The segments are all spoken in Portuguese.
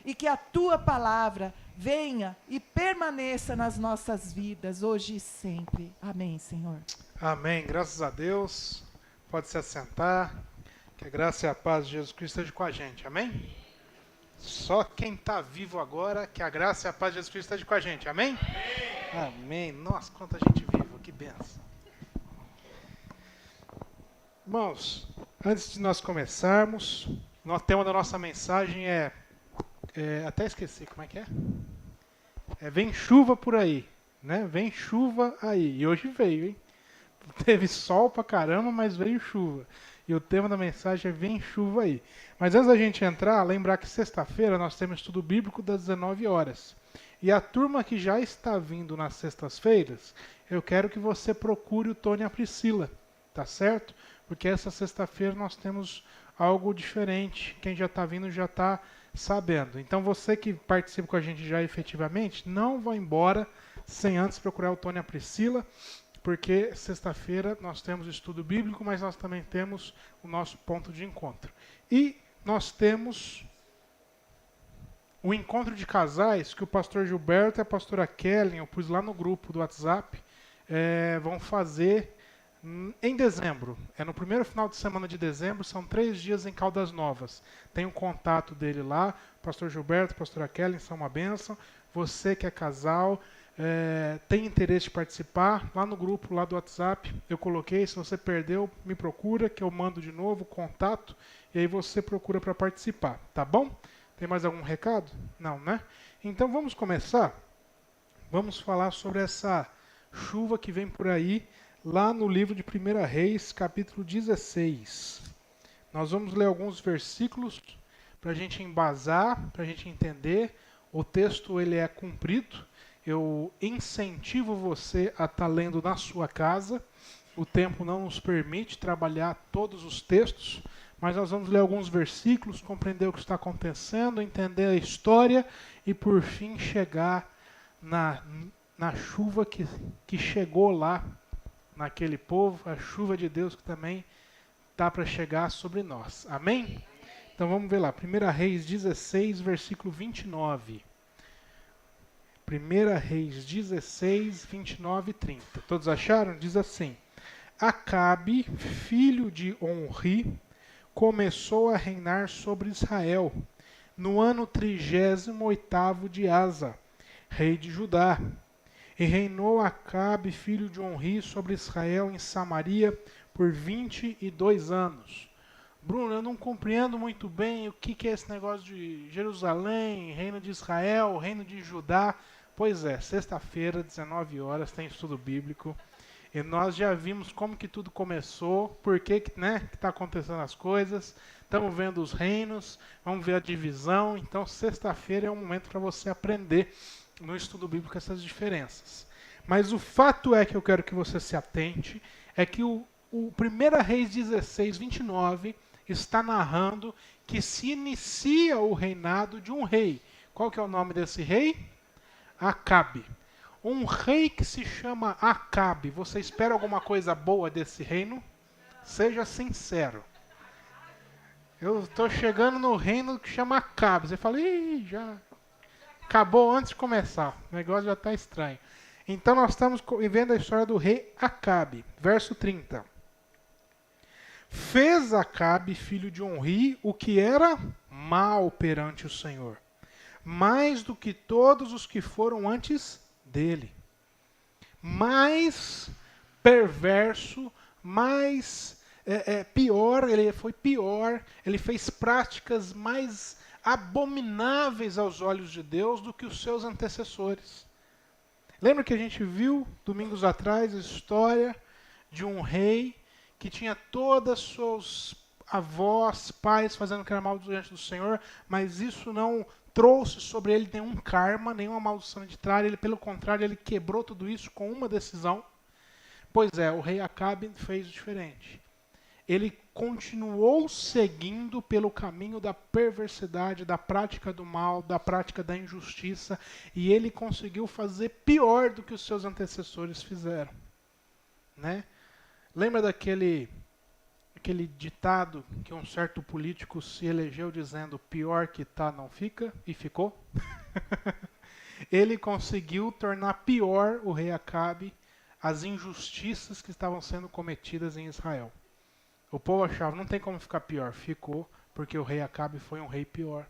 e que a tua palavra venha e permaneça nas nossas vidas, hoje e sempre. Amém, Senhor. Amém. Graças a Deus. Pode se assentar. Que a graça e a paz de Jesus Cristo esteja com a gente. Amém? Só quem está vivo agora, que a graça e a paz de Jesus Cristo esteja com a gente. Amém? Amém. Nossa, quanta gente viva. Que benção. Irmãos, antes de nós começarmos, o tema da nossa mensagem até esqueci como é que é. Vem chuva por aí, né? Vem chuva aí. E hoje veio, hein? Teve sol pra caramba, mas veio chuva. E o tema da mensagem é Vem chuva aí. Mas antes da gente entrar, lembrar que sexta-feira nós temos estudo bíblico das 19 horas. E a turma que já está vindo nas sextas-feiras, eu quero que você procure o Tony e a Priscila, tá certo? Porque essa sexta-feira nós temos algo diferente. Quem já está vindo já está sabendo. Então você que participa com a gente já efetivamente, não vá embora sem antes procurar o Tony e a Priscila, porque sexta-feira nós temos estudo bíblico, mas nós também temos o nosso ponto de encontro. E nós temos o encontro de casais que o pastor Gilberto e a pastora Kellen, eu pus lá no grupo do WhatsApp, vão fazer em dezembro. No primeiro final de semana de dezembro, são 3 dias em Caldas Novas. Tem um contato dele lá, pastor Gilberto, pastora Kellen, são uma bênção. Você que é casal, tem interesse de participar, lá no grupo lá do WhatsApp, eu coloquei, se você perdeu, me procura, que eu mando de novo o contato, e aí você procura para participar, tá bom? Tem mais algum recado? Não, né? Então vamos começar. Vamos falar sobre essa chuva que vem por aí, lá no livro de 1 Reis, capítulo 16. Nós vamos ler alguns versículos para a gente embasar, para a gente entender. O texto ele é comprido. Eu incentivo você a estar lendo na sua casa. O tempo não nos permite trabalhar todos os textos, mas nós vamos ler alguns versículos, compreender o que está acontecendo, entender a história e, por fim, chegar na chuva que chegou lá naquele povo, a chuva de Deus que também está para chegar sobre nós. Amém? Então vamos ver lá. 1 Reis 16, versículo 29. 1 Reis 16, 29 e 30. Todos acharam? Diz assim: Acabe, filho de Onri, começou a reinar sobre Israel, no ano 38º de Asa, rei de Judá. E reinou Acabe, filho de Onri, sobre Israel em Samaria por 22 anos. Bruno, eu não compreendo muito bem o que é esse negócio de Jerusalém, reino de Israel, reino de Judá. Pois é, sexta-feira, 19 horas, tem estudo bíblico. E nós já vimos como que tudo começou, por que está acontecendo as coisas. Estamos vendo os reinos, vamos ver a divisão. Então, sexta-feira é um momento para você aprender no estudo bíblico essas diferenças. Mas o fato é que eu quero que você se atente, é que o 1 Reis 16, 29 está narrando que se inicia o reinado de um rei. Qual que é o nome desse rei? Acabe. Um rei que se chama Acabe. Você espera alguma coisa boa desse reino? Seja sincero. Eu estou chegando no reino que chama Acabe. Você fala, ih, já acabou antes de começar. O negócio já está estranho. Então nós estamos vendo a história do rei Acabe. Verso 30. Fez Acabe, filho de Onri, o que era mal perante o Senhor, mais do que todos os que foram antes dele. Mais perverso, mais pior, ele foi pior, ele fez práticas mais abomináveis aos olhos de Deus do que os seus antecessores. Lembra que a gente viu, domingos atrás, a história de um rei que tinha todas as seus avós, pais fazendo o que era mal diante do Senhor, mas isso não trouxe sobre ele nenhum karma, nenhuma maldição hereditária. Ele, pelo contrário, ele quebrou tudo isso com uma decisão. Pois é, o rei Acabe fez diferente. Ele continuou seguindo pelo caminho da perversidade, da prática do mal, da prática da injustiça, e ele conseguiu fazer pior do que os seus antecessores fizeram. Né? Lembra daquele aquele ditado que um certo político se elegeu dizendo pior que tá não fica, e ficou. Ele conseguiu tornar pior o rei Acabe as injustiças que estavam sendo cometidas em Israel. O povo achava, não tem como ficar pior. Ficou, porque o rei Acabe foi um rei pior.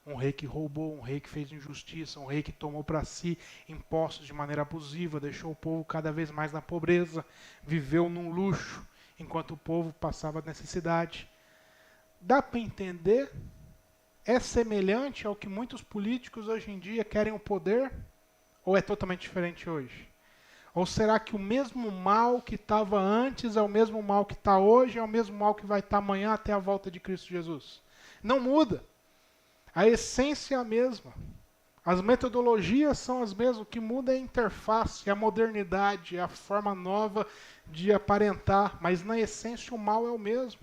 Um rei que roubou, um rei que fez injustiça, um rei que tomou para si impostos de maneira abusiva, deixou o povo cada vez mais na pobreza, viveu num luxo, enquanto o povo passava necessidade. Dá para entender? É semelhante ao que muitos políticos hoje em dia querem o poder? Ou é totalmente diferente hoje? Ou será que o mesmo mal que estava antes é o mesmo mal que está hoje, é o mesmo mal que vai estar amanhã até a volta de Cristo Jesus? Não muda. A essência é a mesma. As metodologias são as mesmas. O que muda é a interface, a modernidade, a forma nova de aparentar. Mas na essência o mal é o mesmo.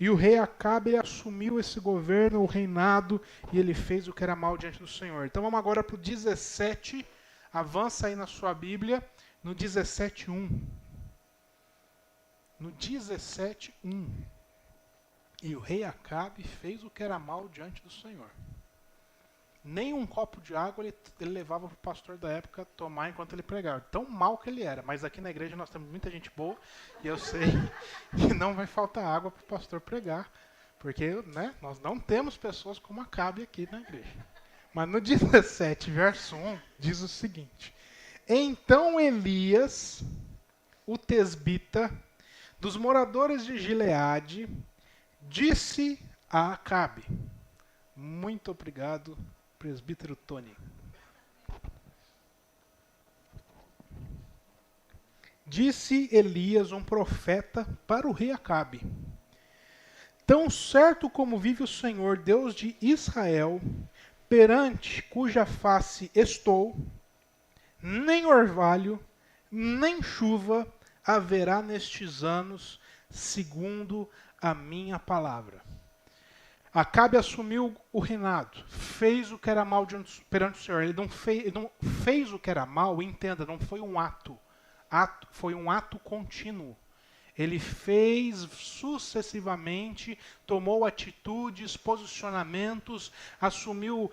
E o rei Acabe assumiu esse governo, o reinado, e ele fez o que era mal diante do Senhor. Então vamos agora para o 17. Avança aí na sua Bíblia, no 17:1. No 17:1. E o rei Acabe fez o que era mal diante do Senhor. Nem um copo de água ele levava para o pastor da época tomar enquanto ele pregava. Tão mal que ele era. Mas aqui na igreja nós temos muita gente boa. E eu sei que não vai faltar água para o pastor pregar. Porque nós não temos pessoas como Acabe aqui na igreja. Mas no 17, verso 1, diz o seguinte. Então Elias, o tesbita, dos moradores de Gileade, disse a Acabe. Muito obrigado, presbítero Tony. Disse Elias, um profeta, para o rei Acabe. Tão certo como vive o Senhor, Deus de Israel, perante cuja face estou, nem orvalho, nem chuva haverá nestes anos, segundo a minha palavra. Acabe assumiu o reinado, fez o que era mal perante o Senhor. Ele não fez o que era mal, entenda, não foi um ato. Foi um ato contínuo. Ele fez sucessivamente, tomou atitudes, posicionamentos, assumiu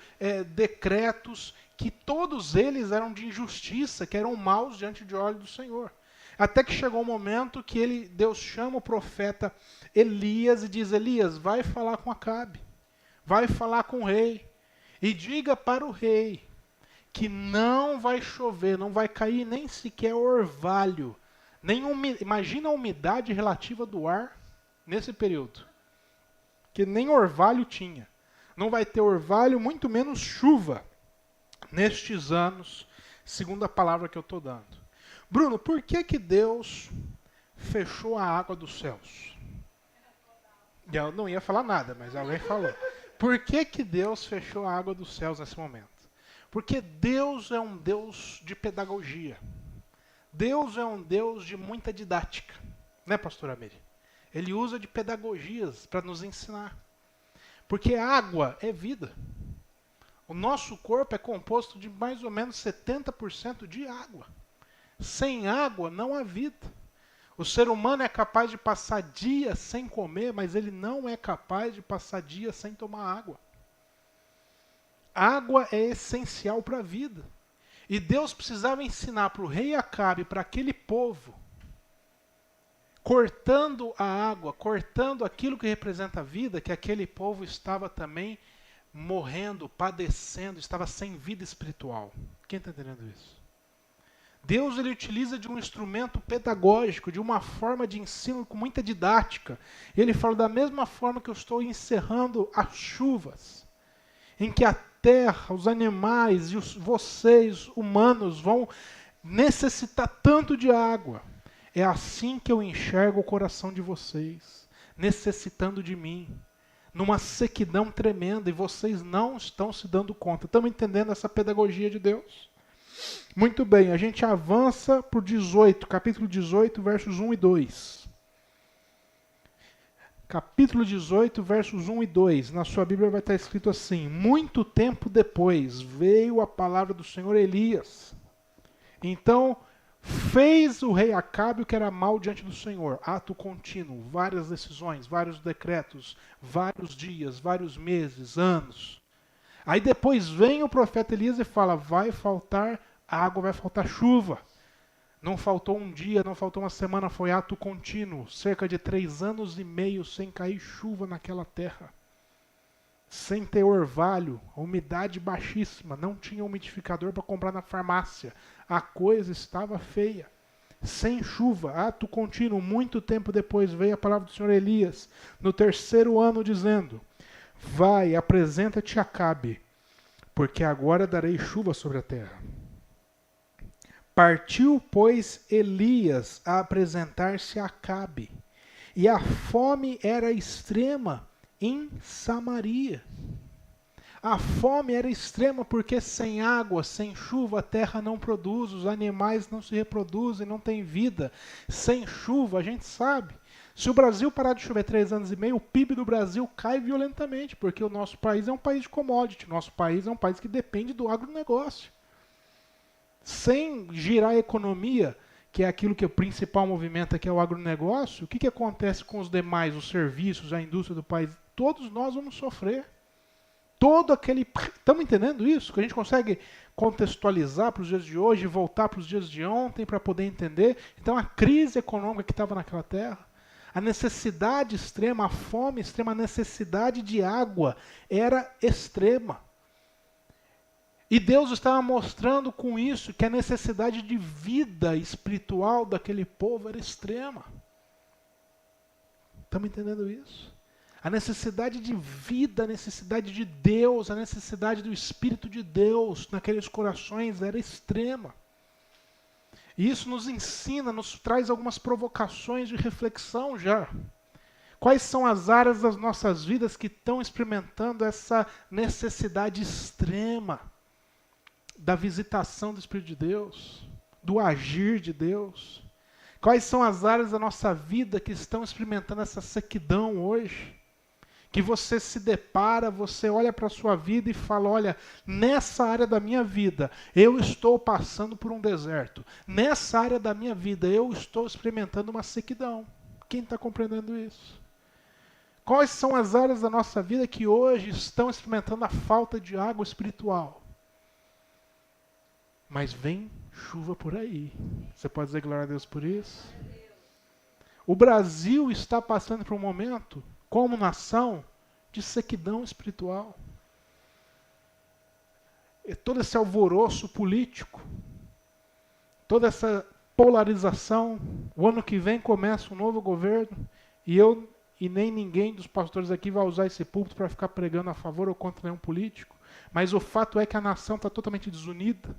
decretos, que todos eles eram de injustiça, que eram maus diante de olhos do Senhor. Até que chegou um momento que Deus chama o profeta Elias e diz, Elias, vai falar com Acabe, vai falar com o rei, e diga para o rei que não vai chover, não vai cair nem sequer orvalho, imagina a umidade relativa do ar nesse período, que nem orvalho tinha. Não vai ter orvalho, muito menos chuva, nestes anos, segundo a palavra que eu estou dando. Bruno, por que Deus fechou a água dos céus? Eu não ia falar nada, mas alguém falou. Por que Deus fechou a água dos céus nesse momento? Porque Deus é um Deus de pedagogia. Deus é um Deus de muita didática. Né, pastora Mary? Ele usa de pedagogias para nos ensinar. Porque água é vida. O nosso corpo é composto de mais ou menos 70% de água. Sem água não há vida. O ser humano é capaz de passar dias sem comer, mas ele não é capaz de passar dias sem tomar água. Água é essencial para a vida. E Deus precisava ensinar para o rei Acabe, para aquele povo, cortando a água, cortando aquilo que representa a vida, que aquele povo estava também morrendo, padecendo, estava sem vida espiritual. Quem está entendendo isso? Deus ele utiliza de um instrumento pedagógico, de uma forma de ensino com muita didática. Ele fala da mesma forma que eu estou encerrando as chuvas, em que a terra, os animais e vocês, humanos, vão necessitar tanto de água. É assim que eu enxergo o coração de vocês, necessitando de mim, numa sequidão tremenda, e vocês não estão se dando conta. Estamos entendendo essa pedagogia de Deus? Muito bem, a gente avança para o 18, capítulo 18, versos 1 e 2. Capítulo 18, versos 1 e 2. Na sua Bíblia vai estar escrito assim: muito tempo depois veio a palavra do Senhor a Elias. Então Fez o rei Acabe o que era mal diante do Senhor. Ato contínuo, várias decisões, vários decretos, vários dias, vários meses, anos. Aí depois vem o profeta Elias e fala, vai faltar água, vai faltar chuva. Não faltou um dia, não faltou uma semana, foi ato contínuo. Cerca de 3 anos e meio sem cair chuva naquela terra. Sem ter orvalho, a umidade baixíssima, não tinha umidificador para comprar na farmácia. A coisa estava feia. Sem chuva, ato contínuo. Muito tempo depois veio a palavra do Senhor Elias, no 3º ano, dizendo, vai, apresenta-te a Acabe, porque agora darei chuva sobre a terra. Partiu, pois, Elias a apresentar-se a Acabe, e a fome era extrema em Samaria. A fome era extrema porque sem água, sem chuva, a terra não produz, os animais não se reproduzem, não tem vida. Sem chuva, a gente sabe. Se o Brasil parar de chover 3 anos e meio, o PIB do Brasil cai violentamente, porque o nosso país é um país de commodity, nosso país é um país que depende do agronegócio. Sem girar a economia, que é aquilo que é o principal movimento aqui, é o agronegócio, o que acontece com os demais, os serviços, a indústria do país? Todos nós vamos sofrer. Todo aquele... Estamos entendendo isso? Que a gente consegue contextualizar para os dias de hoje, voltar para os dias de ontem para poder entender. Então a crise econômica que estava naquela terra, a necessidade extrema, a fome extrema, a necessidade de água era extrema. E Deus estava mostrando com isso que a necessidade de vida espiritual daquele povo era extrema. Estamos entendendo isso? A necessidade de vida, a necessidade de Deus, a necessidade do Espírito de Deus naqueles corações era extrema. E isso nos ensina, nos traz algumas provocações de reflexão já. Quais são as áreas das nossas vidas que estão experimentando essa necessidade extrema da visitação do Espírito de Deus, do agir de Deus? Quais são as áreas da nossa vida que estão experimentando essa sequidão hoje? Que você se depara, você olha para a sua vida e fala, olha, nessa área da minha vida, eu estou passando por um deserto. Nessa área da minha vida, eu estou experimentando uma sequidão. Quem está compreendendo isso? Quais são as áreas da nossa vida que hoje estão experimentando a falta de água espiritual? Mas vem chuva por aí. Você pode dizer glória a Deus por isso? O Brasil está passando por um momento, como nação, de sequidão espiritual. E todo esse alvoroço político, toda essa polarização, o ano que vem começa um novo governo, e eu e nem ninguém dos pastores aqui vai usar esse púlpito para ficar pregando a favor ou contra nenhum político, mas o fato é que a nação está totalmente desunida.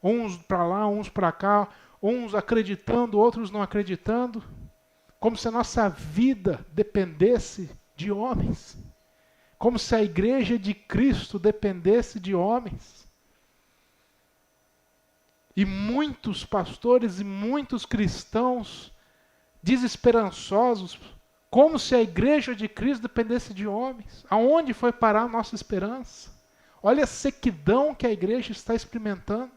Uns para lá, uns para cá, uns acreditando, outros não acreditando, como se a nossa vida dependesse de homens, como se a igreja de Cristo dependesse de homens. E muitos pastores e muitos cristãos desesperançosos, como se a igreja de Cristo dependesse de homens. Aonde foi parar a nossa esperança? Olha a sequidão que a igreja está experimentando.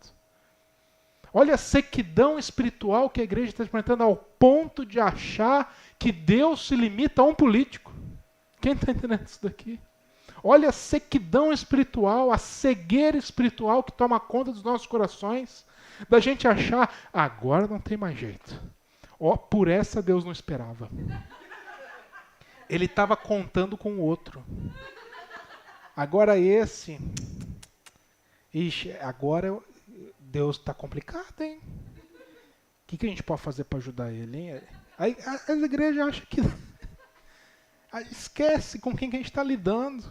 Olha a sequidão espiritual que a igreja está experimentando ao ponto de achar que Deus se limita a um político. Quem está entendendo isso daqui? Olha a sequidão espiritual, a cegueira espiritual que toma conta dos nossos corações, da gente achar, agora não tem mais jeito. Ó, por essa Deus não esperava. Ele estava contando com o outro. Agora esse... Ixi, agora Deus está complicado, hein? O que a gente pode fazer para ajudar ele, hein? Aí a igreja acha que... Esquece com quem que a gente está lidando.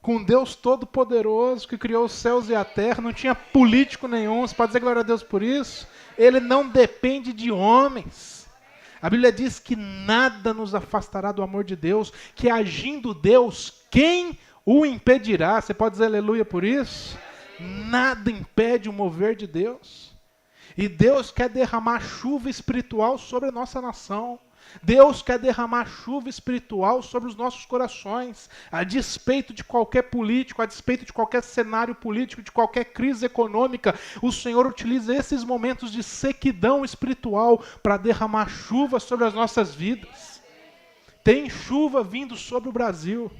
Com Deus Todo-Poderoso, que criou os céus e a terra, não tinha político nenhum. Você pode dizer glória a Deus por isso? Ele não depende de homens. A Bíblia diz que nada nos afastará do amor de Deus, que agindo Deus, quem o impedirá? Você pode dizer aleluia por isso? Nada impede o mover de Deus. E Deus quer derramar chuva espiritual sobre a nossa nação. Deus quer derramar chuva espiritual sobre os nossos corações, a despeito de qualquer político, a despeito de qualquer cenário político, de qualquer crise econômica. O Senhor utiliza esses momentos de sequidão espiritual para derramar chuva sobre as nossas vidas. Tem chuva vindo sobre o Brasil.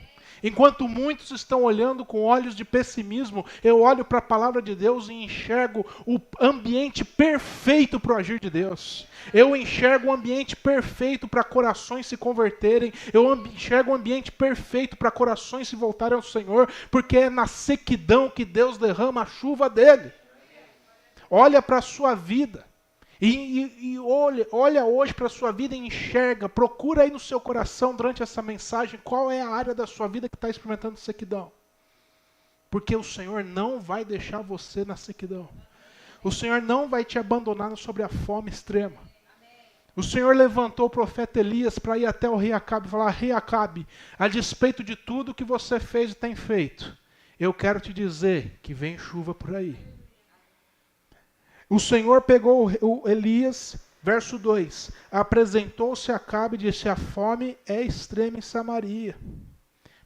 Enquanto muitos estão olhando com olhos de pessimismo, eu olho para a palavra de Deus e enxergo o ambiente perfeito para o agir de Deus. Eu enxergo o ambiente perfeito para corações se converterem. Eu enxergo o ambiente perfeito para corações se voltarem ao Senhor, porque é na sequidão que Deus derrama a chuva dele. Olha para a sua vida. E olha hoje para a sua vida e enxerga, procura aí no seu coração durante essa mensagem qual é a área da sua vida que está experimentando sequidão. Porque o Senhor não vai deixar você na sequidão. O Senhor não vai te abandonar sobre a fome extrema. O Senhor levantou o profeta Elias para ir até o rei Acabe e falar: rei Acabe, a despeito de tudo que você fez e tem feito, eu quero te dizer que vem chuva por aí. O Senhor pegou o Elias, verso 2, apresentou-se a Acabe e disse: a fome é extrema em Samaria,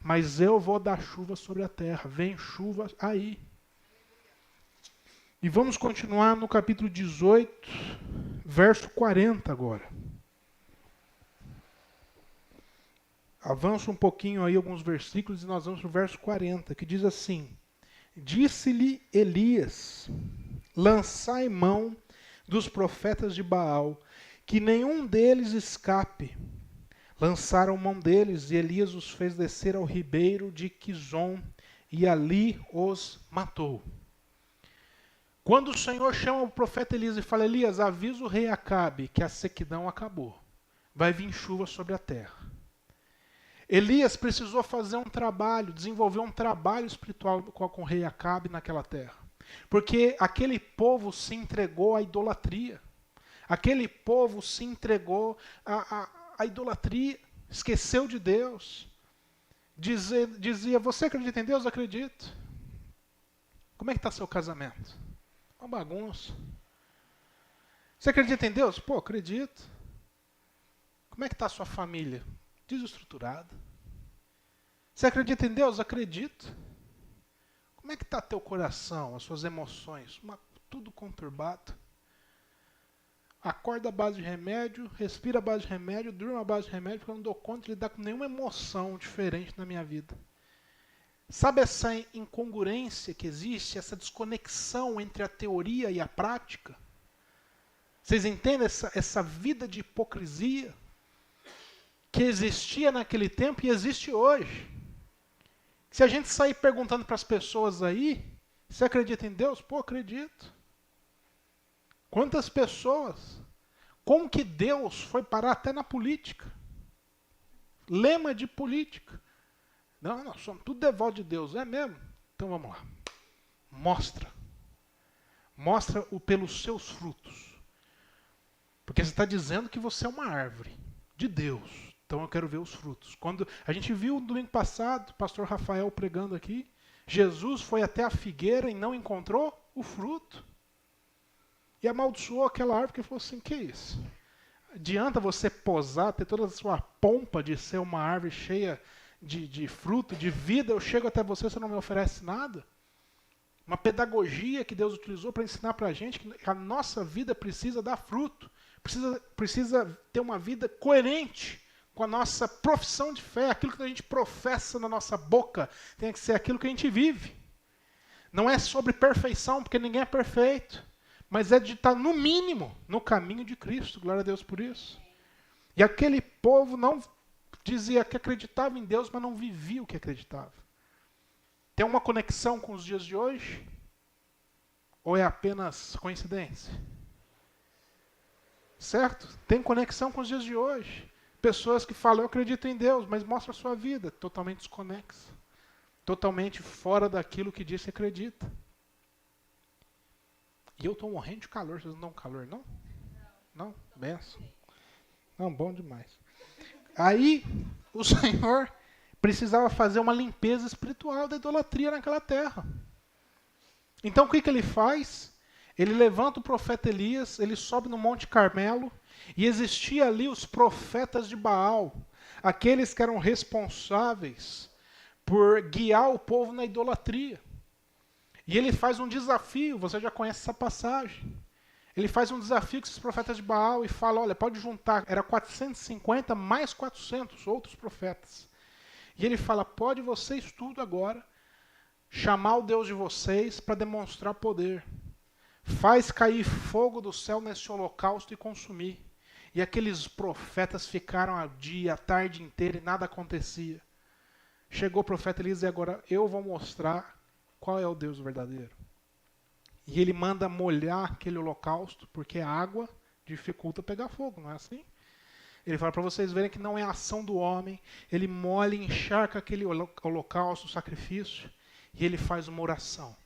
mas eu vou dar chuva sobre a terra, vem chuva aí. E vamos continuar no capítulo 18, verso 40 agora. Avança um pouquinho aí alguns versículos e nós vamos para o verso 40, que diz assim: disse-lhe Elias: lançai mão dos profetas de Baal, que nenhum deles escape. Lançaram mão deles, e Elias os fez descer ao ribeiro de Quizon, e ali os matou. Quando o Senhor chama o profeta Elias e fala: Elias, avisa o rei Acabe que a sequidão acabou. Vai vir chuva sobre a terra. Elias precisou fazer um trabalho, desenvolver um trabalho espiritual com o rei Acabe naquela terra. Porque aquele povo se entregou à idolatria. Aquele povo se entregou à idolatria. Esqueceu de Deus. Dizia: você acredita em Deus? Acredito. Como é que está seu casamento? Uma bagunça. Você acredita em Deus? Pô, acredito. Como é que está a sua família? Desestruturada. Você acredita em Deus? Acredito. Como é que está teu coração, as suas emoções? Tudo conturbado. Acorda à base de remédio, respira à base de remédio, durma à base de remédio, porque eu não dou conta de lidar com nenhuma emoção diferente na minha vida. Sabe essa incongruência que existe, essa desconexão entre a teoria e a prática? Vocês entendem essa vida de hipocrisia que existia naquele tempo e existe hoje? Se a gente sair perguntando para as pessoas aí, você acredita em Deus? Pô, acredito. Quantas pessoas? Como que Deus foi parar até na política? Lema de política. Não, nós somos tudo devoto de Deus, é mesmo? Então vamos lá. Mostra. Mostra pelos seus frutos. Porque você está dizendo que você é uma árvore de Deus. Então eu quero ver os frutos. Quando a gente viu no domingo passado, o pastor Rafael pregando aqui, Jesus foi até a figueira e não encontrou o fruto. E amaldiçoou aquela árvore que falou assim: que isso? Adianta você posar, ter toda a sua pompa de ser uma árvore cheia de fruto, de vida, eu chego até você não me oferece nada? Uma pedagogia que Deus utilizou para ensinar para a gente que a nossa vida precisa dar fruto. Precisa ter uma vida coerente com a nossa profissão de fé. Aquilo que a gente professa na nossa boca tem que ser aquilo que a gente vive. Não é sobre perfeição, porque ninguém é perfeito. Mas é de estar, no mínimo, no caminho de Cristo. Glória a Deus por isso. E aquele povo não dizia que acreditava em Deus, mas não vivia o que acreditava. Tem uma conexão com os dias de hoje? Ou é apenas coincidência? Certo? Tem conexão com os dias de hoje. Pessoas que falam: eu acredito em Deus, mas mostra a sua vida totalmente desconexa. Totalmente fora daquilo que diz que acredita. E eu estou morrendo de calor. Vocês não dão calor, não? Não? Benção. Não, bom demais. Aí, o Senhor precisava fazer uma limpeza espiritual da idolatria naquela terra. Então, o que ele faz? ele levanta o profeta Elias, ele sobe no Monte Carmelo, e existia ali os profetas de Baal, aqueles que eram responsáveis por guiar o povo na idolatria. E ele faz um desafio, você já conhece essa passagem. Ele faz um desafio com esses profetas de Baal e fala, olha, pode juntar, era 450 mais 400 outros profetas. E ele fala, pode vocês tudo agora chamar o Deus de vocês para demonstrar poder. Faz cair fogo do céu nesse holocausto e consumir. E aqueles profetas ficaram a dia, a tarde inteira e nada acontecia. Chegou o profeta Elias e agora eu vou mostrar qual é o Deus verdadeiro. E ele manda molhar aquele holocausto, porque a água dificulta pegar fogo, não é assim? Ele fala para vocês verem que não é a ação do homem. Ele molha e encharca aquele holocausto, o sacrifício, e ele faz uma oração.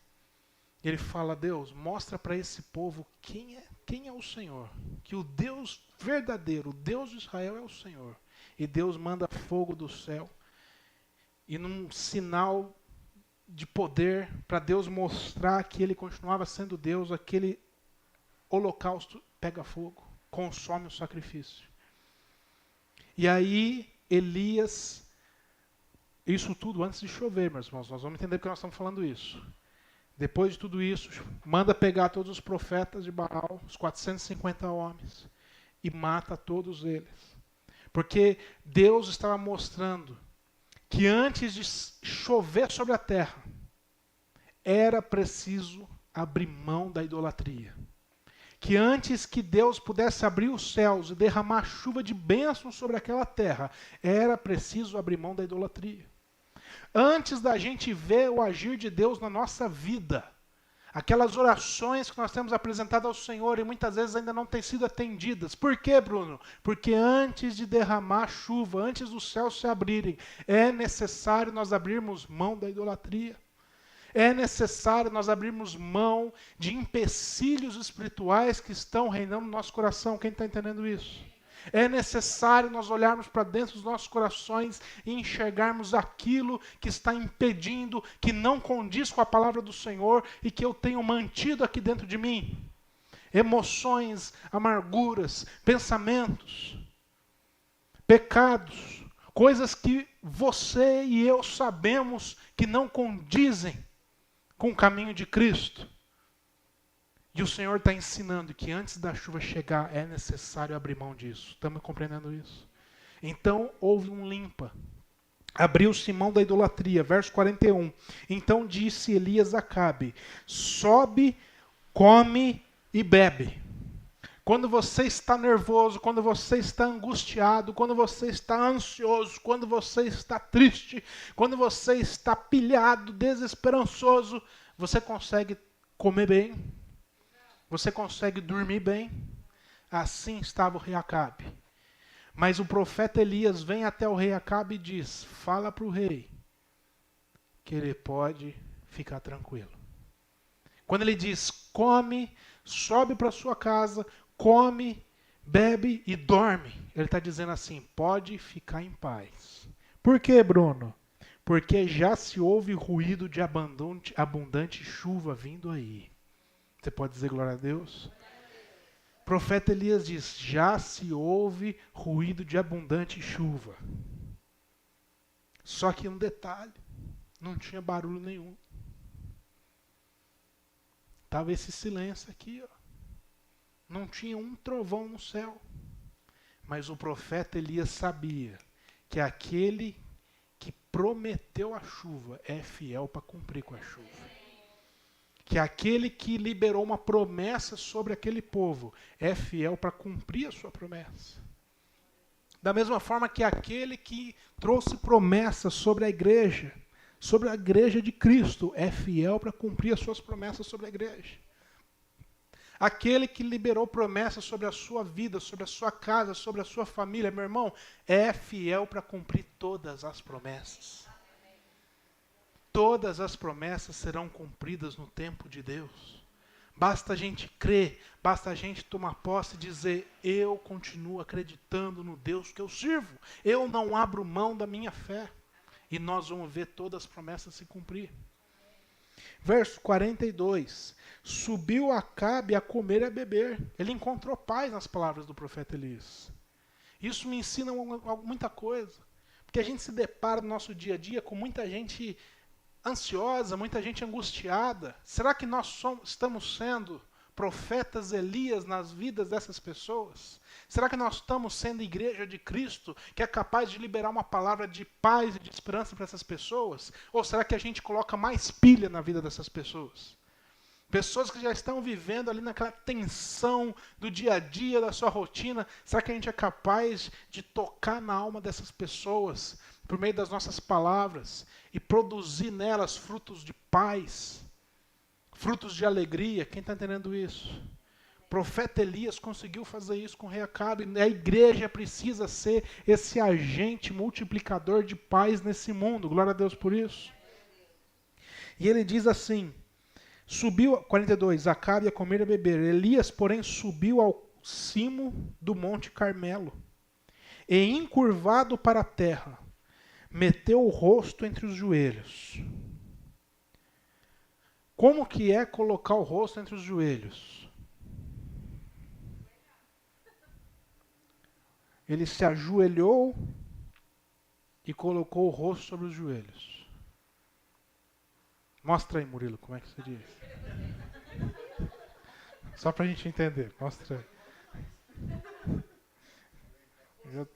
Ele fala, Deus, mostra para esse povo quem é o Senhor. Que o Deus verdadeiro, o Deus de Israel é o Senhor. E Deus manda fogo do céu. E num sinal de poder, para Deus mostrar que ele continuava sendo Deus, aquele holocausto pega fogo, consome o sacrifício. E aí Elias, isso tudo antes de chover, meus irmãos, nós vamos entender porque nós estamos falando isso. Depois de tudo isso, manda pegar todos os profetas de Baal, os 450 homens, e mata todos eles. Porque Deus estava mostrando que antes de chover sobre a terra, era preciso abrir mão da idolatria. Que antes que Deus pudesse abrir os céus e derramar chuva de bênçãos sobre aquela terra, era preciso abrir mão da idolatria. Antes da gente ver o agir de Deus na nossa vida, aquelas orações que nós temos apresentado ao Senhor e muitas vezes ainda não têm sido atendidas. Por quê, Bruno? Porque antes de derramar chuva, antes dos céus se abrirem, é necessário nós abrirmos mão da idolatria. É necessário nós abrirmos mão de empecilhos espirituais que estão reinando no nosso coração. Quem está entendendo isso? É necessário nós olharmos para dentro dos nossos corações e enxergarmos aquilo que está impedindo, que não condiz com a palavra do Senhor e que eu tenho mantido aqui dentro de mim. Emoções, amarguras, pensamentos, pecados, coisas que você e eu sabemos que não condizem com o caminho de Cristo. E o Senhor está ensinando que antes da chuva chegar é necessário abrir mão disso. Estamos compreendendo isso? Então houve um limpa. Abriu-se mão da idolatria. Verso 41. Então disse Elias a Acabe, sobe, come e bebe. Quando você está nervoso, quando você está angustiado, quando você está ansioso, quando você está triste, quando você está pilhado, desesperançoso, você consegue comer bem, você consegue dormir bem. Assim estava o rei Acabe. Mas o profeta Elias vem até o rei Acabe e diz, fala para o rei que ele pode ficar tranquilo. Quando ele diz, come, sobe para sua casa, come, bebe e dorme. Ele está dizendo assim, pode ficar em paz. Por quê, Bruno? Porque já se ouve ruído de abundante chuva vindo aí. Você pode dizer glória a Deus? O profeta Elias diz, já se ouve ruído de abundante chuva. Só que um detalhe, não tinha barulho nenhum. Estava esse silêncio aqui, ó. Não tinha um trovão no céu. Mas o profeta Elias sabia que aquele que prometeu a chuva é fiel para cumprir com a chuva. Que aquele que liberou uma promessa sobre aquele povo é fiel para cumprir a sua promessa. Da mesma forma que aquele que trouxe promessa sobre a igreja de Cristo, é fiel para cumprir as suas promessas sobre a igreja. Aquele que liberou promessas sobre a sua vida, sobre a sua casa, sobre a sua família, meu irmão, é fiel para cumprir todas as promessas. Todas as promessas serão cumpridas no tempo de Deus. Basta a gente crer, basta a gente tomar posse e dizer, eu continuo acreditando no Deus que eu sirvo. Eu não abro mão da minha fé. E nós vamos ver todas as promessas se cumprir. Verso 42. Subiu Acabe a comer e a beber. Ele encontrou paz nas palavras do profeta Elias. Isso me ensina muita coisa. Porque a gente se depara no nosso dia a dia com muita gente ansiosa, muita gente angustiada. Será que nós estamos sendo profetas Elias nas vidas dessas pessoas? Será que nós estamos sendo igreja de Cristo, que é capaz de liberar uma palavra de paz e de esperança para essas pessoas? Ou será que a gente coloca mais pilha na vida dessas pessoas? Pessoas que já estão vivendo ali naquela tensão do dia a dia, da sua rotina. Será que a gente é capaz de tocar na alma dessas pessoas por meio das nossas palavras e produzir nelas frutos de paz, frutos de alegria? Quem está entendendo isso? O profeta Elias conseguiu fazer isso com o rei Acabe. A igreja precisa ser esse agente multiplicador de paz nesse mundo. Glória a Deus por isso. E ele diz assim, subiu, 42, Acabe a comer e a beber. Elias, porém, subiu ao cimo do monte Carmelo e, encurvado para a terra, meteu o rosto entre os joelhos. Como que é colocar o rosto entre os joelhos? Ele se ajoelhou e colocou o rosto sobre os joelhos. Mostra aí, Murilo, como é que você diz? Só para a gente entender. Mostra aí.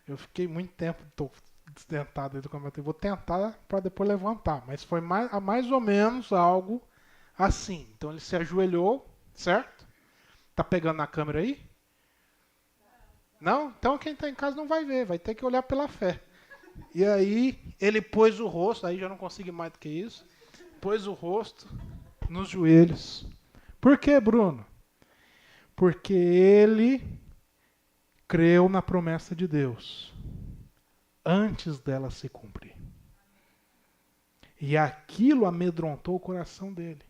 Eu fiquei muito tempo sentado aí do computador. Vou tentar para depois levantar. Mas foi mais ou menos algo assim. Então ele se ajoelhou, certo? Tá pegando na câmera aí? Não? Então quem está em casa não vai ver. Vai ter que olhar pela fé. E aí ele pôs o rosto. Aí já não consigo mais do que isso. Pôs o rosto nos joelhos. Por que, Bruno? Porque ele creu na promessa de Deus antes dela se cumprir. E aquilo amedrontou o coração dele.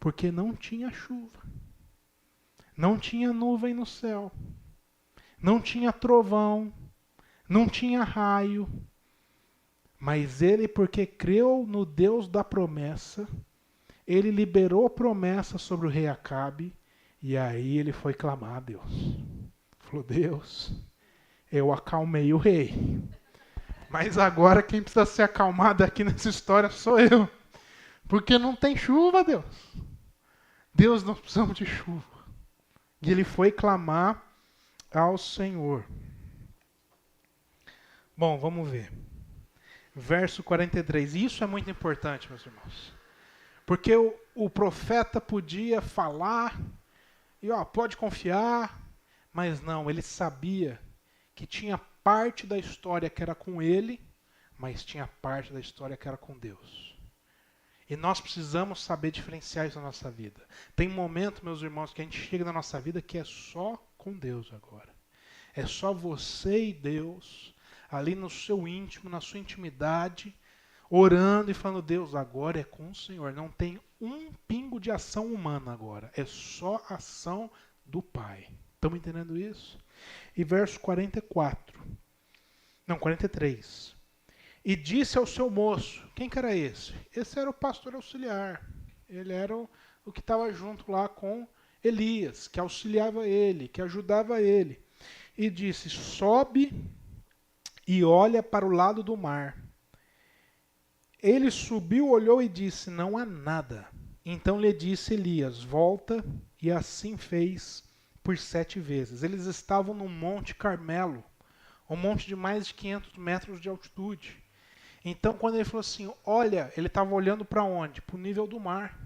Porque não tinha chuva. Não tinha nuvem no céu. Não tinha trovão. Não tinha raio. Mas ele, porque creu no Deus da promessa, ele liberou a promessa sobre o rei Acabe, e aí ele foi clamar a Deus. Falou, Deus, eu acalmei o rei. Mas agora quem precisa ser acalmado aqui nessa história sou eu. Porque não tem chuva, Deus. Deus, nós precisamos de chuva. E ele foi clamar ao Senhor. Bom, vamos ver. Verso 43. Isso é muito importante, meus irmãos. Porque o profeta podia falar, e pode confiar, mas não, ele sabia que tinha parte da história que era com ele, mas tinha parte da história que era com Deus. E nós precisamos saber diferenciar isso na nossa vida. Tem momento, meus irmãos, que a gente chega na nossa vida que é só com Deus agora. É só você e Deus, ali no seu íntimo, na sua intimidade, orando e falando, Deus, agora é com o Senhor. Não tem um pingo de ação humana agora. É só ação do Pai. Estamos entendendo isso? E verso 43. E disse ao seu moço, quem que era esse? Esse era o pastor auxiliar. Ele era o que estava junto lá com Elias, que auxiliava ele, que ajudava ele. E disse, sobe e olha para o lado do mar. Ele subiu, olhou e disse, não há nada. Então lhe disse Elias, volta, e assim fez por 7 vezes. Eles estavam no Monte Carmelo, um monte de mais de 500 metros de altitude. Então quando ele falou assim, olha, ele estava olhando para onde? Para o nível do mar.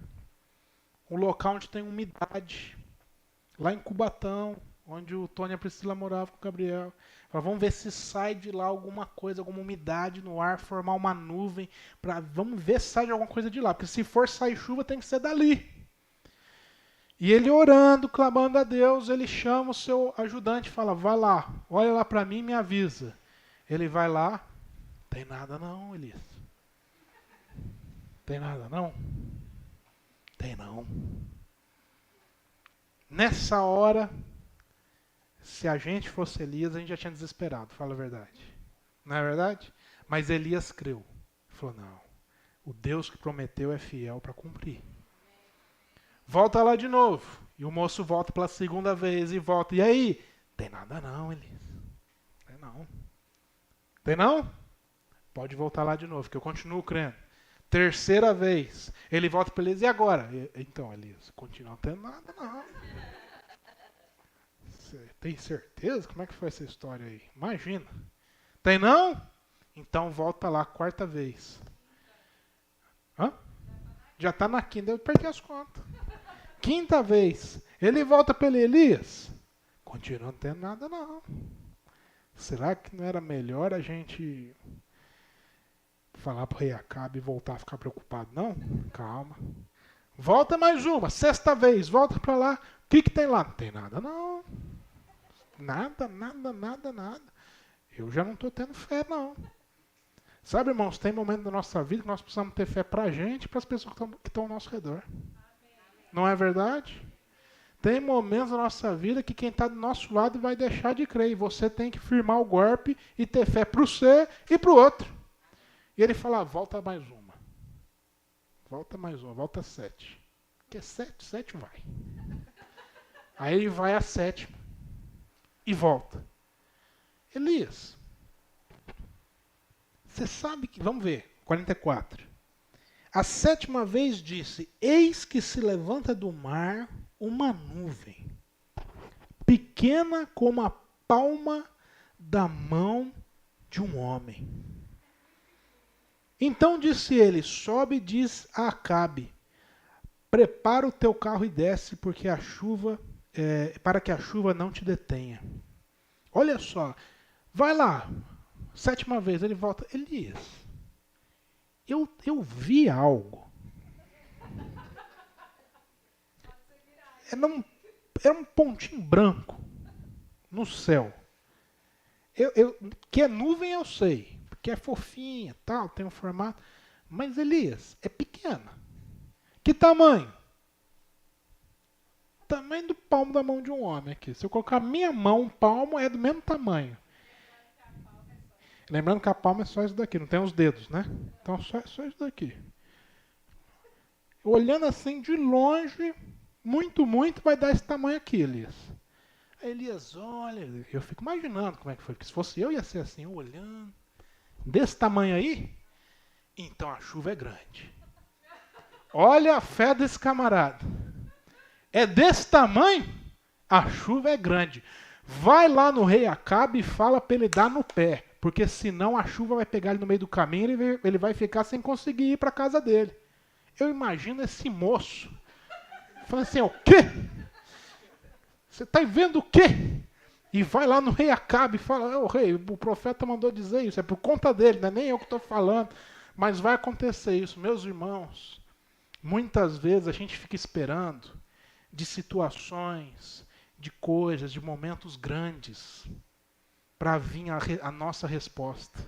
Um local onde tem umidade. Lá em Cubatão, onde o Tony e a Priscila moravam com o Gabriel. Falou, vamos ver se sai de lá alguma coisa, alguma umidade no ar, formar uma nuvem. Vamos ver se sai de alguma coisa de lá. Porque se for sair chuva, tem que ser dali. E ele orando, clamando a Deus, ele chama o seu ajudante e fala, vai lá, olha lá para mim e me avisa. Ele vai lá, tem nada não, Elias. Tem nada não? Tem não. Nessa hora, se a gente fosse Elias, a gente já tinha desesperado, fala a verdade. Não é verdade? Mas Elias creu. Falou, não, O Deus que prometeu é fiel para cumprir. Volta lá de novo. E o moço volta pela segunda vez e volta. E aí? Tem nada não, Elias. Tem não. Tem não? Pode voltar lá de novo, que eu continuo crendo. Terceira vez. Ele volta para Elias. E agora? Então, Elias, continua não tendo nada não. Você tem certeza? Como é que foi essa história aí? Imagina. Tem não? Então volta lá, quarta vez. Hã? Já está na quinta, eu perdi as contas. Quinta vez. Ele volta para Elias. Continua não tendo nada não. Será que não era melhor a gente falar para o rei Acabe e voltar a ficar preocupado? Não? Calma. Volta mais uma, sexta vez. Volta para lá. O que tem lá? Não tem nada não. Nada. Eu já não estou tendo fé não. Sabe, irmãos, tem momentos da nossa vida que nós precisamos ter fé para a gente e para as pessoas que estão ao nosso redor. Não é verdade? Tem momentos da nossa vida que quem está do nosso lado vai deixar de crer. E você tem que firmar o golpe e ter fé para você e para o outro. E ele fala, volta mais uma. Volta 7. Porque 7 vai. Aí ele vai a 7ª. E volta. Elias, você sabe que... Vamos ver, 44. A 7ª vez disse, eis que se levanta do mar uma nuvem, pequena como a palma da mão de um homem. Então disse ele, sobe e diz a Acabe, prepara o teu carro e desce, porque a chuva, para que a chuva não te detenha. Olha só, vai lá, 7ª vez, ele volta, Elias, eu vi algo. Era um pontinho branco no céu. Que é nuvem eu sei, porque é fofinha, tal, tem um formato. Mas Elias, é pequena. Que tamanho? Tamanho do palmo da mão de um homem aqui. Se eu colocar minha mão, um palmo é do mesmo tamanho. Lembrando que a palma é só isso daqui, não tem os dedos, né? Então só isso daqui. Olhando assim de longe, muito, vai dar esse tamanho aqui, Elias. Aí Elias olha, eu fico imaginando como é que foi, porque se fosse eu ia ser assim, eu olhando, desse tamanho aí, então a chuva é grande. Olha a fé desse camarada. É desse tamanho, a chuva é grande. Vai lá no rei Acabe e fala para ele dar no pé, porque senão a chuva vai pegar ele no meio do caminho e ele vai ficar sem conseguir ir para a casa dele. Eu imagino esse moço falando assim, o quê? Você está vendo o quê? E vai lá no rei Acabe e fala, rei, o profeta mandou dizer isso, é por conta dele, não é nem eu que estou falando, mas vai acontecer isso. Meus irmãos, muitas vezes a gente fica esperando de situações, de coisas, de momentos grandes, para vir a nossa resposta.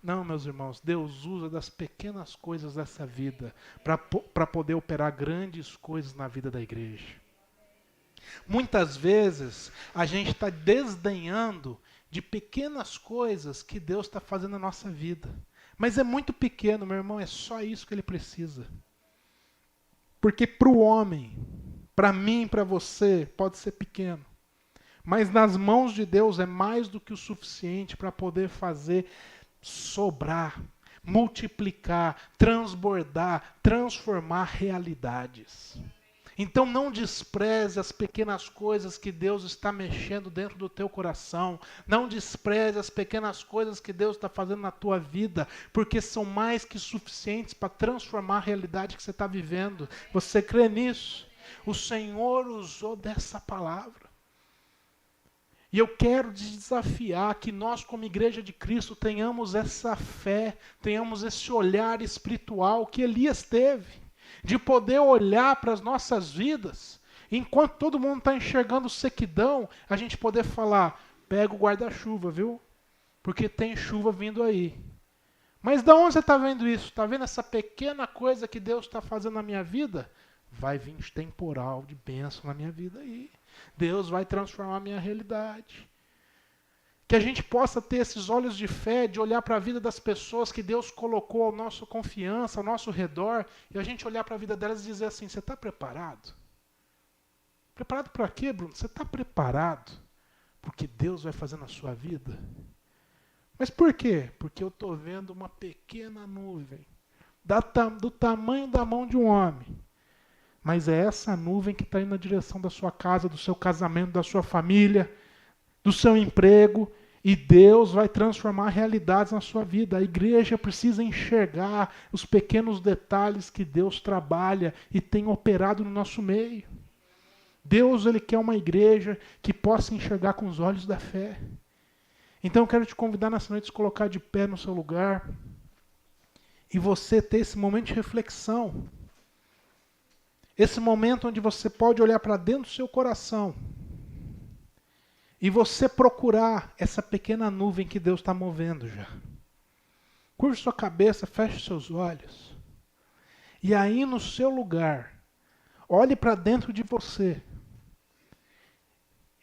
Não, meus irmãos, Deus usa das pequenas coisas dessa vida para poder operar grandes coisas na vida da igreja. Muitas vezes a gente está desdenhando de pequenas coisas que Deus está fazendo na nossa vida. Mas é muito pequeno, meu irmão, é só isso que ele precisa. Porque para o homem, para mim, para você, pode ser pequeno. Mas nas mãos de Deus é mais do que o suficiente para poder fazer sobrar, multiplicar, transbordar, transformar realidades. Então não despreze as pequenas coisas que Deus está mexendo dentro do teu coração. Não despreze as pequenas coisas que Deus está fazendo na tua vida, porque são mais que suficientes para transformar a realidade que você está vivendo. Você crê nisso? O Senhor usou dessa palavra. E eu quero desafiar que nós, como Igreja de Cristo, tenhamos essa fé, tenhamos esse olhar espiritual que Elias teve, de poder olhar para as nossas vidas, enquanto todo mundo está enxergando sequidão, a gente poder falar, pega o guarda-chuva, viu? Porque tem chuva vindo aí. Mas de onde você está vendo isso? Está vendo essa pequena coisa que Deus está fazendo na minha vida? Vai vir temporal de bênção na minha vida aí. Deus vai transformar a minha realidade. Que a gente possa ter esses olhos de fé, de olhar para a vida das pessoas que Deus colocou ao nosso confiança, ao nosso redor, e a gente olhar para a vida delas e dizer assim, você está preparado? Preparado para quê, Bruno? Você está preparado para o que Deus vai fazer na sua vida? Mas por quê? Porque eu estou vendo uma pequena nuvem, do tamanho da mão de um homem. Mas é essa nuvem que está indo na direção da sua casa, do seu casamento, da sua família, do seu emprego, e Deus vai transformar realidades na sua vida. A igreja precisa enxergar os pequenos detalhes que Deus trabalha e tem operado no nosso meio. Deus, Ele quer uma igreja que possa enxergar com os olhos da fé. Então eu quero te convidar nessa noite a se colocar de pé no seu lugar e você ter esse momento de reflexão. Esse momento onde você pode olhar para dentro do seu coração e você procurar essa pequena nuvem que Deus está movendo já. Curva sua cabeça, feche seus olhos. E aí no seu lugar, olhe para dentro de você.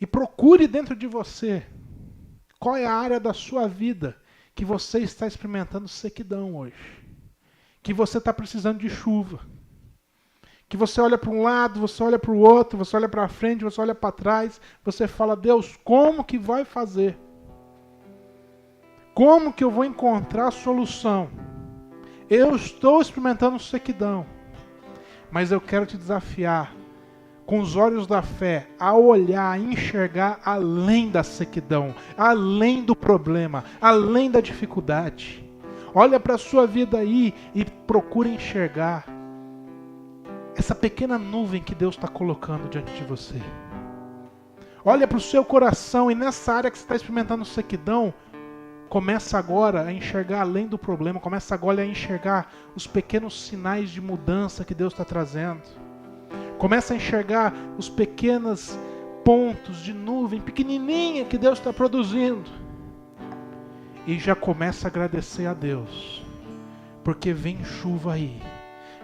E procure dentro de você qual é a área da sua vida que você está experimentando sequidão hoje. Que você está precisando de chuva. Que você olha para um lado, você olha para o outro, você olha para frente, você olha para trás, você fala, Deus, como que vai fazer? Como que eu vou encontrar a solução? Eu estou experimentando sequidão, mas eu quero te desafiar, com os olhos da fé, a olhar, a enxergar além da sequidão, além do problema, além da dificuldade. Olha para a sua vida aí e procura enxergar essa pequena nuvem que Deus está colocando diante de você. Olha para o seu coração e nessa área que você está experimentando sequidão, começa agora a enxergar além do problema, começa agora a enxergar os pequenos sinais de mudança que Deus está trazendo. Começa a enxergar os pequenos pontos de nuvem pequenininha que Deus está produzindo. E já começa a agradecer a Deus, porque vem chuva aí.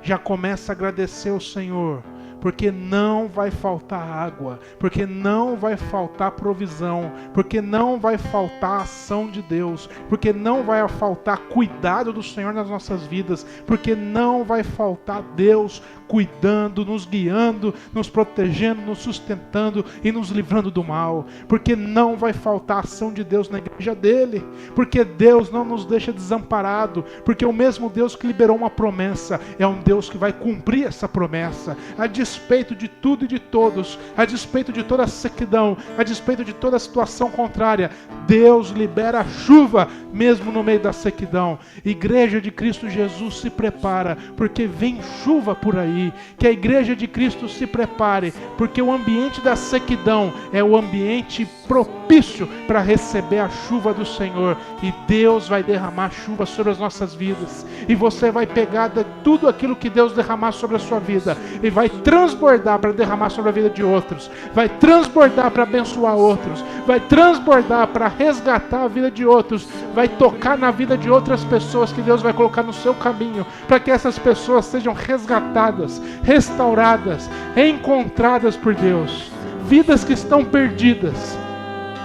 Já começa a agradecer ao Senhor, porque não vai faltar água, porque não vai faltar provisão, porque não vai faltar ação de Deus, porque não vai faltar cuidado do Senhor nas nossas vidas, porque não vai faltar Deus cuidando, nos guiando, nos protegendo, nos sustentando e nos livrando do mal, porque não vai faltar ação de Deus na igreja dele, porque Deus não nos deixa desamparado, porque o mesmo Deus que liberou uma promessa é um Deus que vai cumprir essa promessa, a despeito de tudo e de todos, a despeito de toda a sequidão, a despeito de toda a situação contrária. Deus libera a chuva mesmo no meio da sequidão. Igreja de Cristo Jesus, se prepara, porque vem chuva por aí. Que a igreja de Cristo se prepare, porque o ambiente da sequidão é o ambiente propício para receber a chuva do Senhor, e Deus vai derramar chuva sobre as nossas vidas, e você vai pegar de tudo aquilo que Deus derramar sobre a sua vida, e vai transbordar para derramar sobre a vida de outros, vai transbordar para abençoar outros, vai transbordar para resgatar a vida de outros, vai tocar na vida de outras pessoas que Deus vai colocar no seu caminho, para que essas pessoas sejam resgatadas, restauradas, encontradas por Deus. Vidas que estão perdidas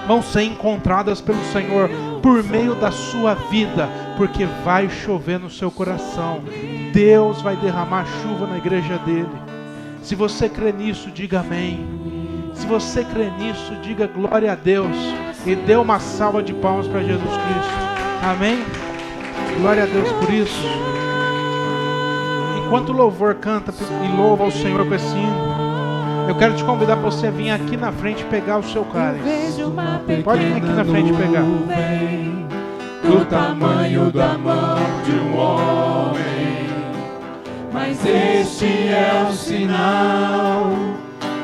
vão ser encontradas pelo Senhor por meio da sua vida, porque vai chover no seu coração. Deus vai derramar chuva na igreja dele. Se você crê nisso, diga amém. Se você crê nisso, diga glória a Deus e dê uma salva de palmas para Jesus Cristo. Amém? Glória a Deus por isso. Enquanto o louvor canta e louva ao Senhor com esse hino, eu quero te convidar para você vir aqui na frente pegar o seu cálice. Pode vir aqui na frente pegar. Do tamanho da mão de um homem, mas este é o sinal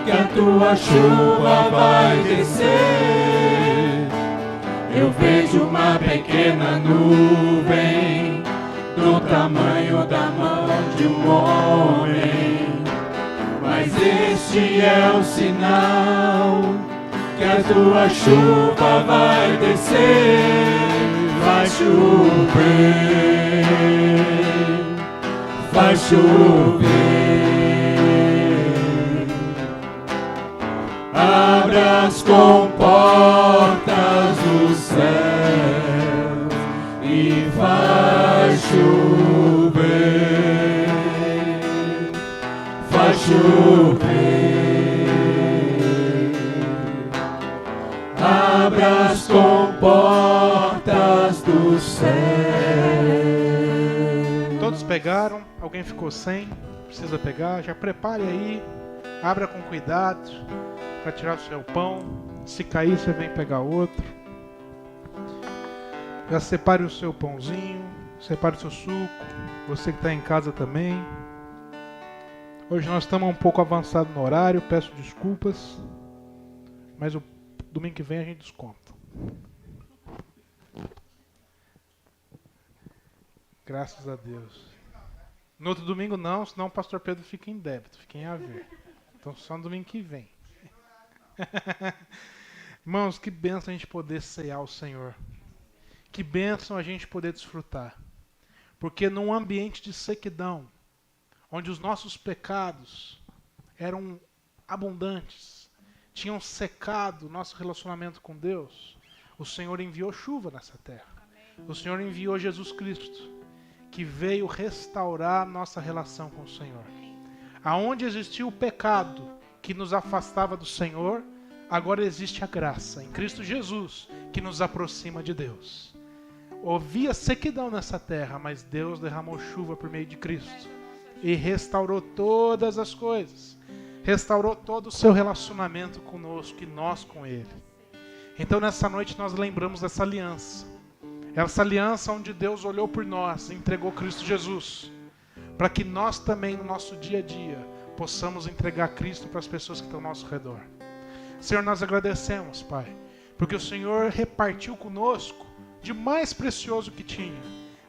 que a tua chuva vai descer. Eu vejo uma pequena nuvem do tamanho da mão de um homem, mas este é o sinal que a tua chuva vai descer. Vai chover, vai chover. Abra as comportas do céu faz chover. Abra as comportas do céu. Todos pegaram? Alguém ficou sem? Precisa pegar? Já prepare aí. Abra com cuidado para tirar o seu pão. Se cair, você vem pegar outro. Já separe o seu pãozinho. Separe o seu suco. Você que está em casa também. Hoje nós estamos um pouco avançado no horário. Peço desculpas. Mas o domingo que vem a gente desconta. Graças a Deus. No outro domingo não, senão o pastor Pedro fica em débito, fica em haver. Então só no domingo que vem. Irmãos, que bênção a gente poder ceiar o Senhor. Que bênção a gente poder desfrutar. Porque num ambiente de sequidão, onde os nossos pecados eram abundantes, tinham secado o nosso relacionamento com Deus, o Senhor enviou chuva nessa terra. O Senhor enviou Jesus Cristo, que veio restaurar nossa relação com o Senhor. Aonde existia o pecado que nos afastava do Senhor, agora existe a graça em Cristo Jesus, que nos aproxima de Deus. Havia sequidão nessa terra, mas Deus derramou chuva por meio de Cristo e restaurou todas as coisas. Restaurou todo o seu relacionamento conosco e nós com Ele. Então nessa noite nós lembramos dessa aliança. Essa aliança onde Deus olhou por nós e entregou Cristo Jesus. Para que nós também no nosso dia a dia possamos entregar Cristo para as pessoas que estão ao nosso redor. Senhor, nós agradecemos, Pai. Porque o Senhor repartiu conosco de mais precioso que tinha.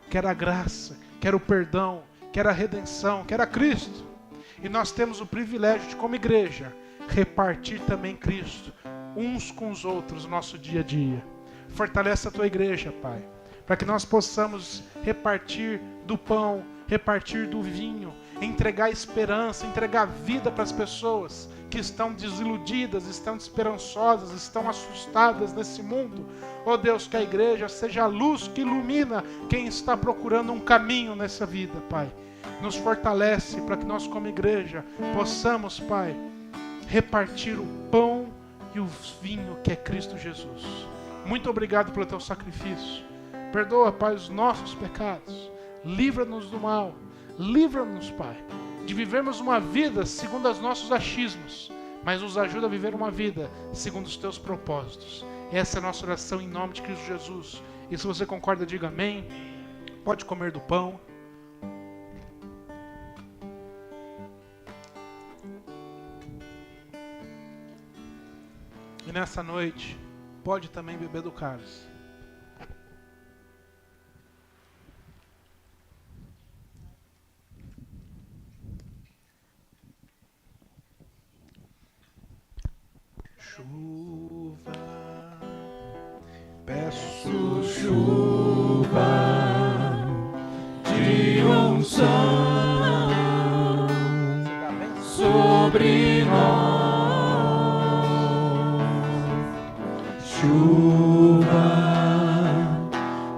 Que era a graça, que era o perdão, que era a redenção, que era Cristo. E nós temos o privilégio de, como igreja, repartir também Cristo, uns com os outros, no nosso dia a dia. Fortalece a tua igreja, Pai, para que nós possamos repartir do pão, repartir do vinho, entregar esperança, entregar vida para as pessoas que estão desiludidas, estão desesperançosas, estão assustadas nesse mundo. Oh Deus, que a igreja seja a luz que ilumina quem está procurando um caminho nessa vida, Pai. Nos fortalece para que nós como igreja possamos, Pai, repartir o pão e o vinho que é Cristo Jesus. Muito obrigado pelo teu sacrifício. Perdoa, Pai, os nossos pecados. Livra-nos do mal. Livra-nos, Pai, de vivermos uma vida segundo os nossos achismos, mas nos ajuda a viver uma vida segundo os teus propósitos. Essa é a nossa oração em nome de Cristo Jesus. E se você concorda, diga amém. Pode comer do pão. E nessa noite, pode também beber do cálice. Chuva, peço Chuva de unção sobre nós. Chuva,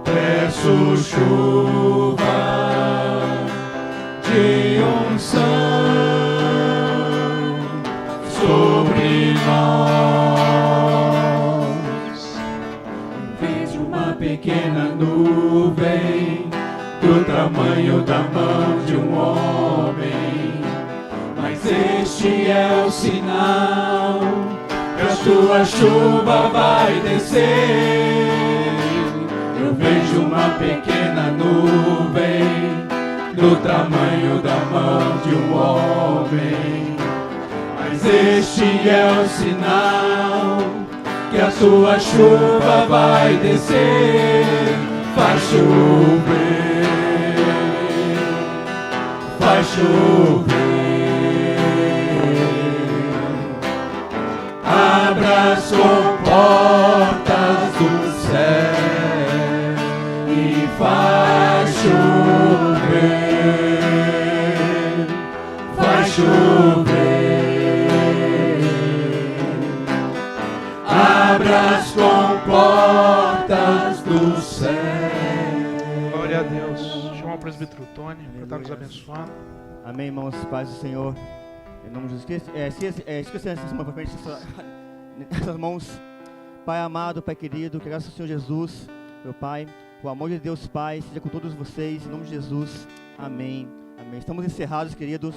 peço chuva de unção sobre nós. Vejo uma pequena nuvem do tamanho da mão de um homem, mas este é o sinal que a tua chuva vai descer. Eu vejo uma pequena nuvem do tamanho da mão de um homem, mas este é o sinal que a tua chuva vai descer. Faz chover, faz chover. Abra as comportas do céu e faz chover, faz chover. Abra as comportas do céu. Glória a Deus. Chama o presbítero Tony para estar nos abençoando. Amém, irmãos, paz do Senhor. Em nome de Jesus. Esqueça essa semana para frente, essas mãos. Pai amado, Pai querido, que graças ao Senhor Jesus, meu Pai, o amor de Deus Pai, seja com todos vocês, em nome de Jesus. Amém. Amém. Estamos encerrados, queridos.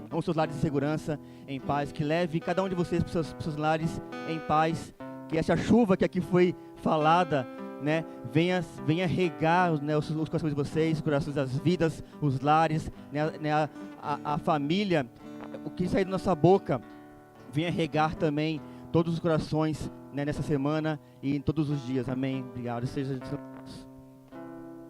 Vamos seus lares de segurança, em paz. Que leve cada um de vocês para os seus lares em paz. Que essa chuva que aqui foi falada, né, venha regar, né, os corações de vocês, os corações das vidas, os lares, né, a família. O que sair da nossa boca venha regar também todos os corações, né, nessa semana e em todos os dias. Amém. Obrigado. Seja